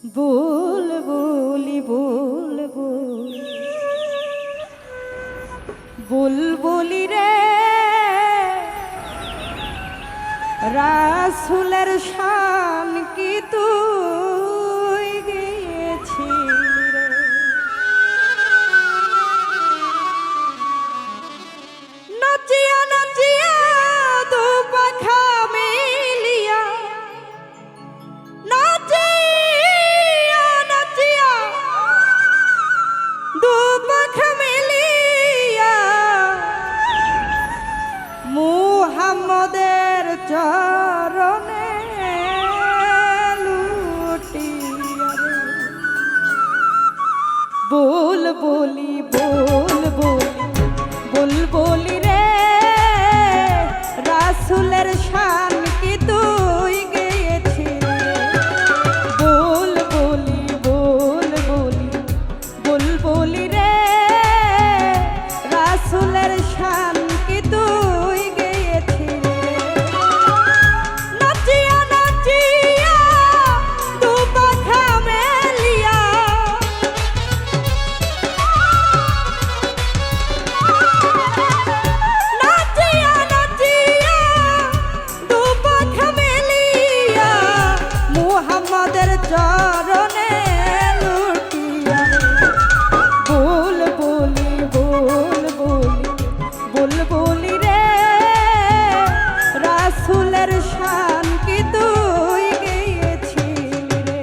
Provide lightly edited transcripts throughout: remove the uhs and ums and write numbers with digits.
বুলবুলি বুলবুলি রে রাসূলের শান কি তুই গেয়েছিলি রে। নাচিয়া নাচিয়া দু পাখা মেলিয়া নাচিয়া নাচিয়া দু পাখা মেলিয়া মুহাম্মদের চরণে লুটিয়া রে। বুলবুলি বুলবুলি রে রাসূলের শান কি তুই গেয়েছিলি। বুলবুলি রে রাসূলের শান কি তুই গেয়েছিলি। নাচিয়া নাচিয়া দু পাখা মেলিয়া নাচিয়া নাচিয়া দু পাখা মেলিয়া মুহাম্মদের চরণে লুটিয়া রে। বুলবুলি রে রাসূলের শান কি তুই গেয়েছিলি রে।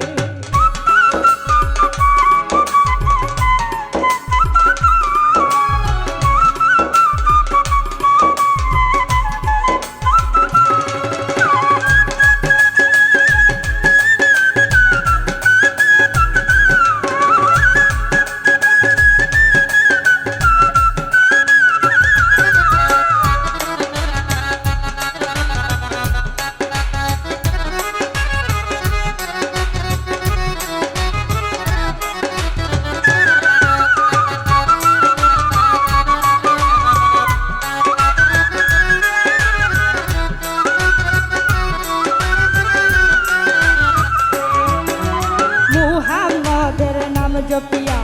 মুহাম্মদের নাম জপিয়া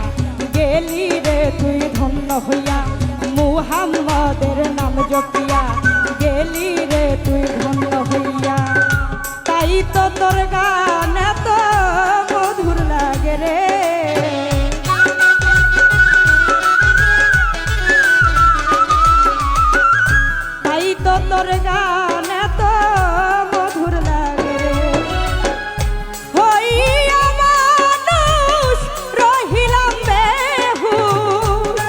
গেলি রে তুই ধন্য হইয়া। মুহাম্মদের নাম জপিয়া গেলি রে তুই ধন্য হইয়া। তাই তো তোর গান এত মধুর লাগে রে। তাই তো তোর গান এত মধুর লাগে রে। হইয়া মানুষ রহিলাম বেহুশ।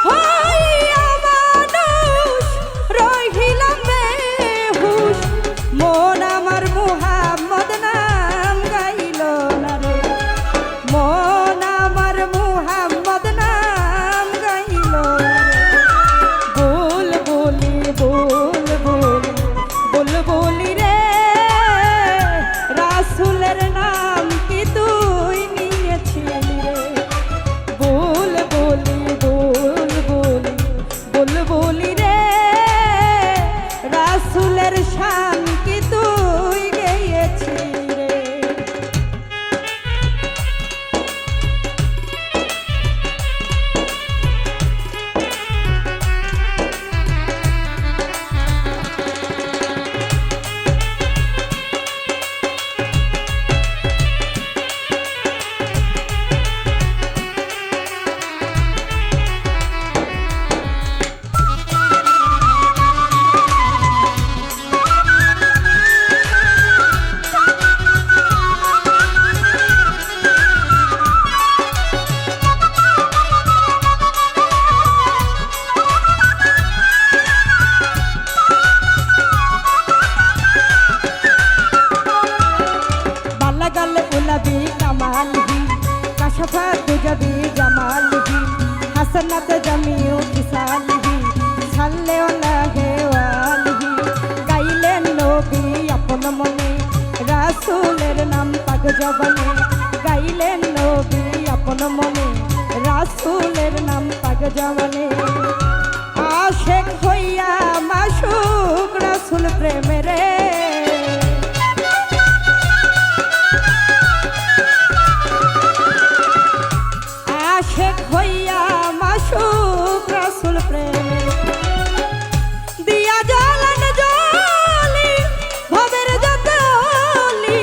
হইয়া মানুষ রহিলাম বেহুশ। মন আমার মুহাম্মদ নাম গাইল না রে। মন আমার মুহাম্মদ নাম গাইল না রে। বুলবুলি রে রাসূলের নাম কি তুই নিয়েছিলি রে। বুলবুলি রে রাসূলের শান কি তুই গেয়েছিলি রে। गुलाबी कमाल ही कशफत जबी जमाल ही हसनत जमियो किसाल ही छल्ले लगे वाल ही गाइले नबी अपन मने रासूलेर नाम पाक जबने गाइले नबी अपन मने रासूलेर नाम पाक जबने आशिक হইয়া মাশুক রাসূল প্রেমে রে আশেক হইয়া মাসুক রাসূল প্রেমে দিয়া জ্বলান জ্বলি ভবের যত অলি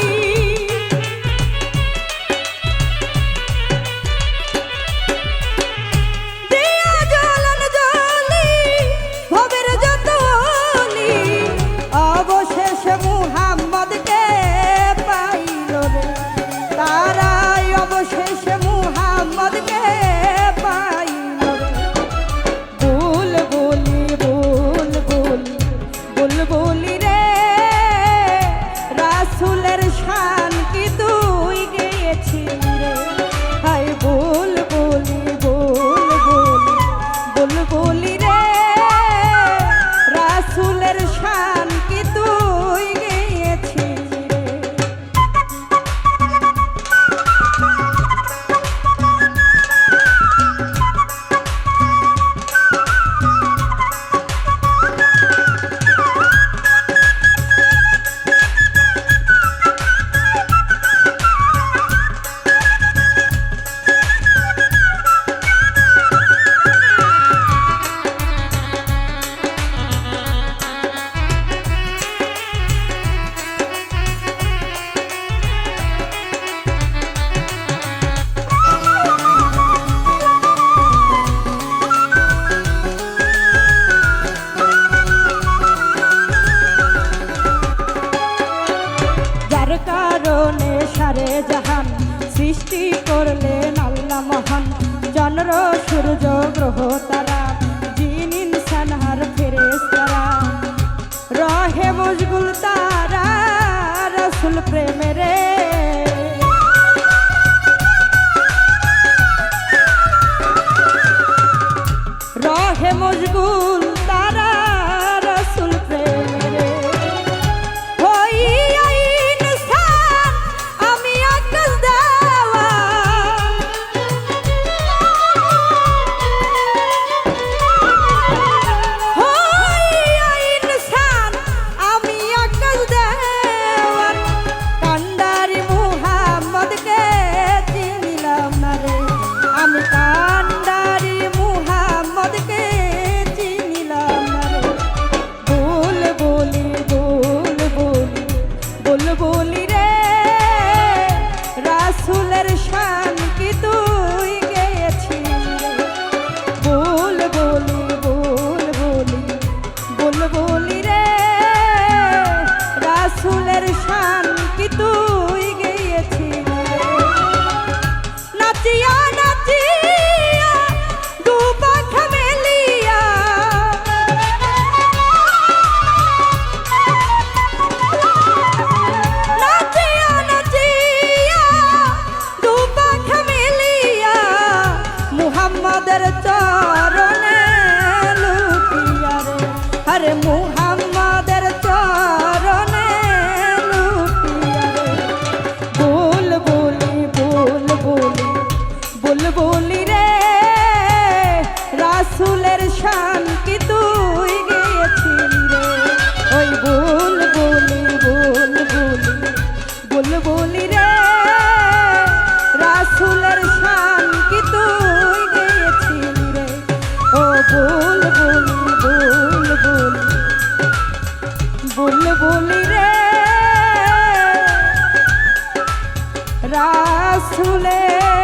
দিয়া জ্বলান জ্বলি ভবের যত অলি অবশেষে মুহাম্মদকে পাইল রে তারাই অবশেষে মুহাম্মদকে পাইল রে বুলবুলি বুলবুলি বুলবুলি রে রাসূলের শান কি তুই গেয়েছিলি রে হায় বুলবুলি বুলবুলি বুলবুলি রে রাসূলের শান কি তুই গেয়েছিলি রে কারণে সারে জাহান সৃষ্টি করলেন আল্লাহ মহান চন্দ্র সূর্য গ্রহ তারা জিন ইনসান আর ফেরেশতারা রহে মশগুল তারা রাসূল প্রেমে রে রহে মশগুল তারা রাসূল প্রেমে রে বুলবুলি রে রাসূলের শান কি তুই গেয়েছিলি রে বুলবুলি বুলবুলি বুলবুলি রে রাসূলের শান কি তুই গেয়েছিলি রে নাচিয়া নাচিয়া দু পাখা মেলিয়া মুহাম্মদের চরণে লুটিয়া রে আরে মুহাম্মদের চরণে লুটিয়া রে বুলবুলি বুলবুলি বুলবুলি রে রাসূলের শান কি তুই গেয়েছিলি রে ওই বুলবুলি বুলবুলি বুলবুলি রে রাসূলের শান কি তুই গেয়েছিলি রে ও বুলবুলি বুলবুলি বুলবুলি রে রাসূলের